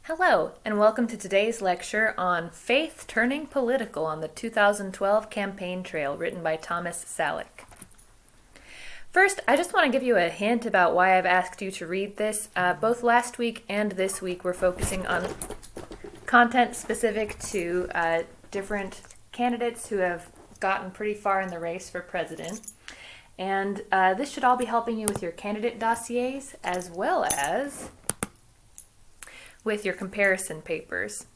Hello, and welcome to today's lecture on Faith Turning Political on the 2012 Campaign Trail, written by Thomas Salek. First, I just want to give you a hint about why I've asked you to read this. Both last week and this week we're focusing on content specific to different candidates who have gotten pretty far in the race for president. And this should all be helping you with your candidate dossiers as well as with your comparison papers.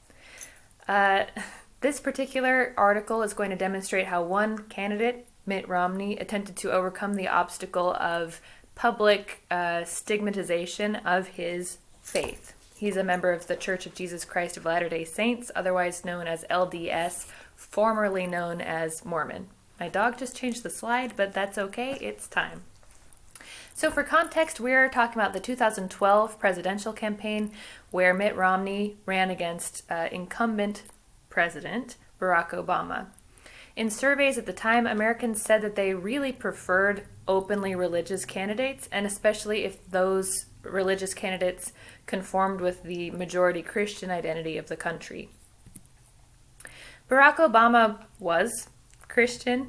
This particular article is going to demonstrate how one candidate, Mitt Romney, attempted to overcome the obstacle of public stigmatization of his faith. He's a member of the Church of Jesus Christ of Latter-day Saints, otherwise known as LDS, formerly known as Mormon. My dog just changed the slide, but that's okay, it's time. So for context, we're talking about the 2012 presidential campaign where Mitt Romney ran against incumbent president Barack Obama. In surveys at the time, Americans said that they really preferred openly religious candidates, and especially if those religious candidates conformed with the majority Christian identity of the country. Barack Obama was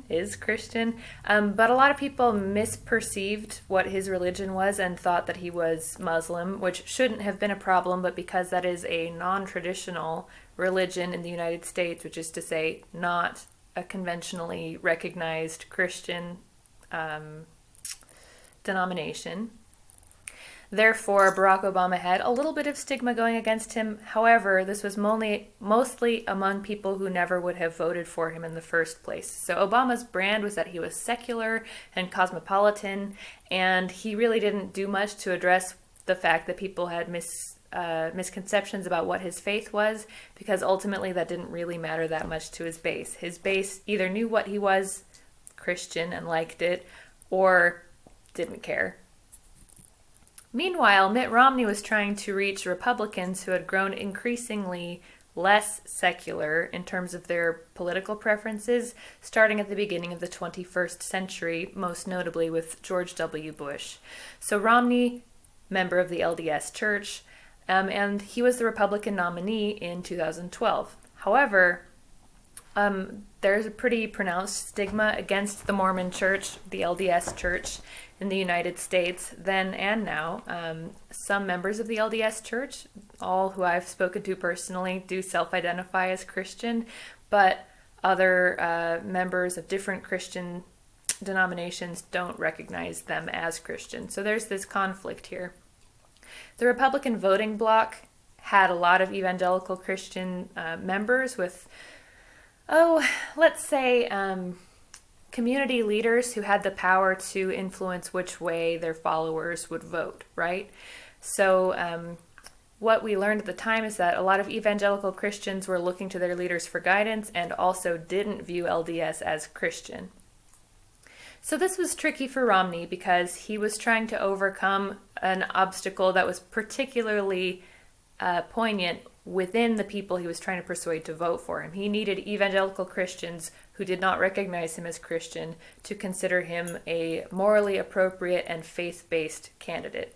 is Christian, but a lot of people misperceived what his religion was and thought that he was Muslim, which shouldn't have been a problem, but because that is a non-traditional religion in the United States, which is to say not a conventionally recognized Christian denomination. Therefore, Barack Obama had a little bit of stigma going against him. However, this was mostly among people who never would have voted for him in the first place. So Obama's brand was that he was secular and cosmopolitan, and he really didn't do much to address the fact that people had misconceptions about what his faith was, because ultimately that didn't really matter that much to his base. His base either knew what he was, Christian, and liked it, or didn't care. Meanwhile, Mitt Romney was trying to reach Republicans who had grown increasingly less secular in terms of their political preferences, starting at the beginning of the 21st century, most notably with George W. Bush. So Romney, member of the LDS Church, and he was the Republican nominee in 2012. However, there's a pretty pronounced stigma against the Mormon Church, the LDS Church, in the United States, then and now. Some members of the LDS Church, all who I've spoken to personally, do self-identify as Christian, but other members of different Christian denominations don't recognize them as Christian. So there's this conflict here. The Republican voting bloc had a lot of evangelical Christian members with, let's say, community leaders who had the power to influence which way their followers would vote, right? So what we learned at the time is that a lot of evangelical Christians were looking to their leaders for guidance and also didn't view LDS as Christian. So this was tricky for Romney because he was trying to overcome an obstacle that was particularly poignant within the people he was trying to persuade to vote for him. He needed evangelical Christians who did not recognize him as Christian to consider him a morally appropriate and faith-based candidate.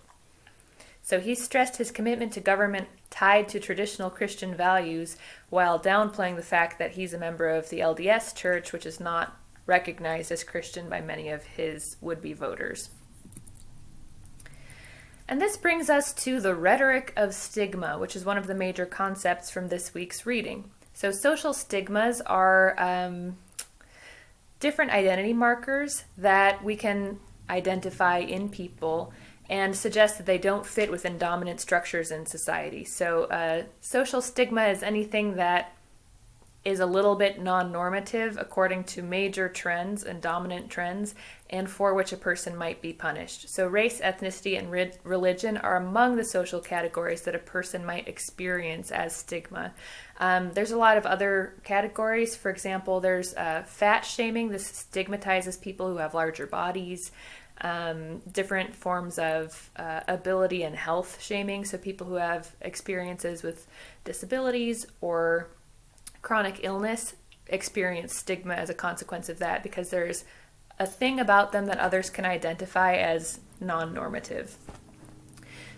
So he stressed his commitment to government tied to traditional Christian values while downplaying the fact that he's a member of the LDS Church, which is not recognized as Christian by many of his would-be voters. And this brings us to the rhetoric of stigma, which is one of the major concepts from this week's reading. So social stigmas are different identity markers that we can identify in people and suggest that they don't fit within dominant structures in society. So social stigma is anything that is a little bit non-normative according to major trends and dominant trends, and for which a person might be punished. So race, ethnicity, and religion are among the social categories that a person might experience as stigma. There's a lot of other categories. For example, there's fat shaming. This stigmatizes people who have larger bodies. Different forms of ability and health shaming, so people who have experiences with disabilities or chronic illness experience stigma as a consequence of that because there's a thing about them that others can identify as non-normative.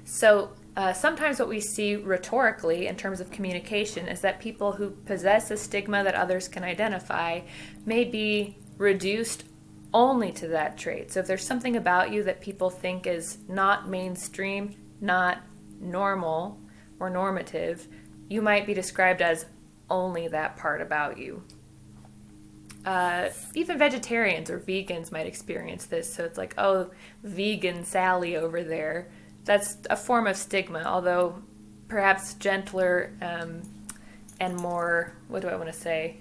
So Sometimes what we see rhetorically in terms of communication is that people who possess a stigma that others can identify may be reduced only to that trait. So if there's something about you that people think is not mainstream, not normal or normative, you might be described as only that part about you. Even vegetarians or vegans might experience this. So it's like, oh, vegan Sally over there. That's a form of stigma, although perhaps gentler and more, what do I want to say,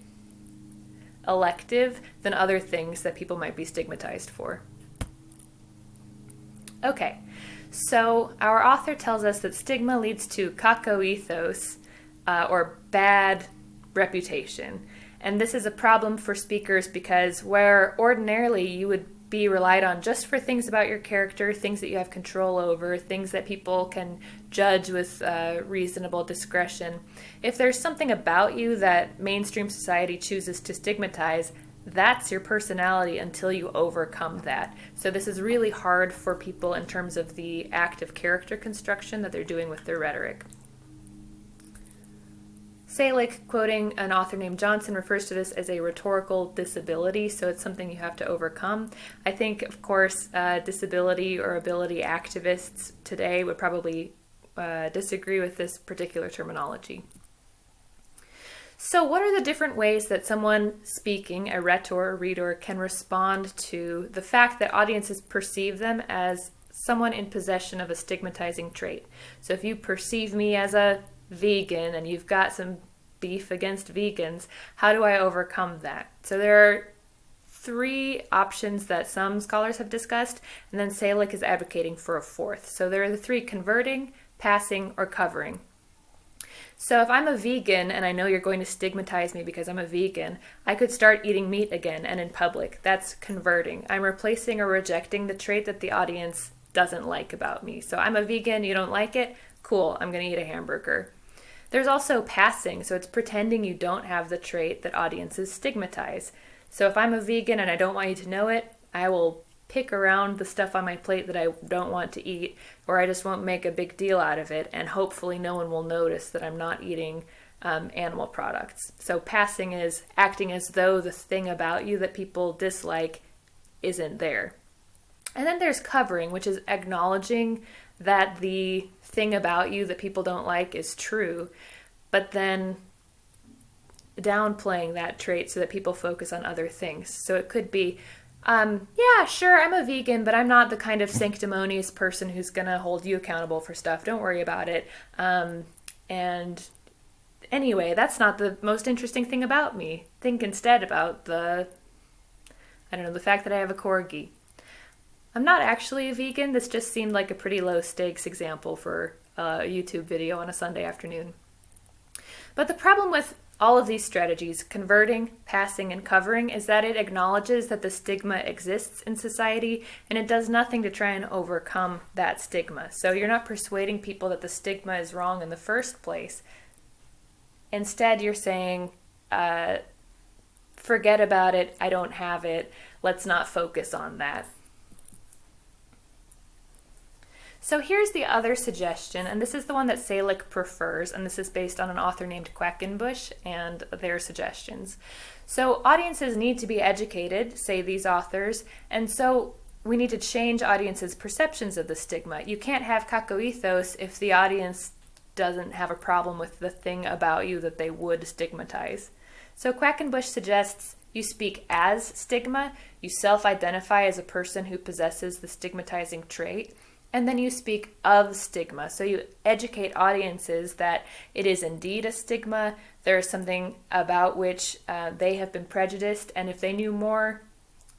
elective than other things that people might be stigmatized for. Okay, so our author tells us that stigma leads to kakoethos, or bad reputation. And this is a problem for speakers because where ordinarily you would be relied on just for things about your character, things that you have control over, things that people can judge with reasonable discretion. If there's something about you that mainstream society chooses to stigmatize, that's your personality until you overcome that. So this is really hard for people in terms of the act of character construction that they're doing with their rhetoric. Salek, quoting an author named Johnson, refers to this as a rhetorical disability, so it's something you have to overcome. I think, of course, disability or ability activists today would probably disagree with this particular terminology. So what are the different ways that someone speaking, a rhetor or reader, can respond to the fact that audiences perceive them as someone in possession of a stigmatizing trait? So if you perceive me as a vegan and you've got some beef against vegans, how do I overcome that? So there are 3 options that some scholars have discussed, and then Salek is advocating for a 4th. So there are the 3: converting, passing, or covering. So if I'm a vegan and I know you're going to stigmatize me because I'm a vegan, I could start eating meat again and in public. That's converting. I'm replacing or rejecting the trait that the audience doesn't like about me. So I'm a vegan, you don't like it? Cool, I'm going to eat a hamburger. There's also passing, so it's pretending you don't have the trait that audiences stigmatize. So if I'm a vegan and I don't want you to know it, I will pick around the stuff on my plate that I don't want to eat, or I just won't make a big deal out of it, and hopefully no one will notice that I'm not eating animal products. So passing is acting as though the thing about you that people dislike isn't there. And then there's covering, which is acknowledging that the thing about you that people don't like is true, but then downplaying that trait so that people focus on other things. So it could be, yeah, sure, I'm a vegan, but I'm not the kind of sanctimonious person who's going to hold you accountable for stuff. Don't worry about it. And anyway, that's not the most interesting thing about me. Think instead about the fact that I have a corgi. I'm not actually a vegan. This just seemed like a pretty low stakes example for a YouTube video on a Sunday afternoon. But the problem with all of these strategies, converting, passing, and covering, is that it acknowledges that the stigma exists in society, and it does nothing to try and overcome that stigma. So you're not persuading people that the stigma is wrong in the first place. Instead, you're saying, forget about it, I don't have it, let's not focus on that. So here's the other suggestion, and this is the one that Salek prefers, and this is based on an author named Quackenbush and their suggestions. So audiences need to be educated, say these authors, and so we need to change audiences' perceptions of the stigma. You can't have kakoethos if the audience doesn't have a problem with the thing about you that they would stigmatize. So Quackenbush suggests you speak as stigma, you self-identify as a person who possesses the stigmatizing trait, and then you speak of stigma. So you educate audiences that it is indeed a stigma, there is something about which they have been prejudiced, and if they knew more,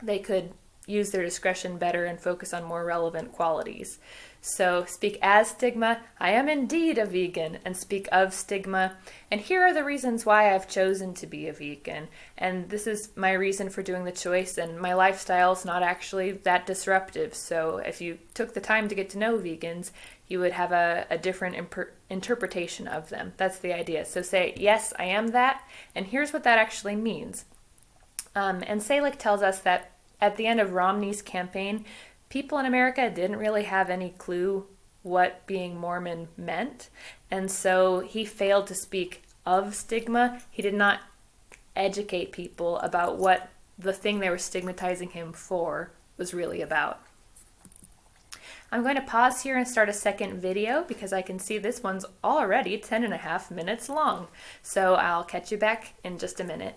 they could use their discretion better and focus on more relevant qualities. So speak as stigma, I am indeed a vegan, and speak of stigma, and here are the reasons why I've chosen to be a vegan, and this is my reason for doing the choice, and my lifestyle is not actually that disruptive. So if you took the time to get to know vegans, you would have a different interpretation of them. That's the idea. So say, yes, I am that, and here's what that actually means. And Salek tells us that at the end of Romney's campaign, people in America didn't really have any clue what being Mormon meant. And so he failed to speak of stigma. He did not educate people about what the thing they were stigmatizing him for was really about. I'm going to pause here and start a second video because I can see this one's already 10.5 minutes long. So I'll catch you back in just a minute.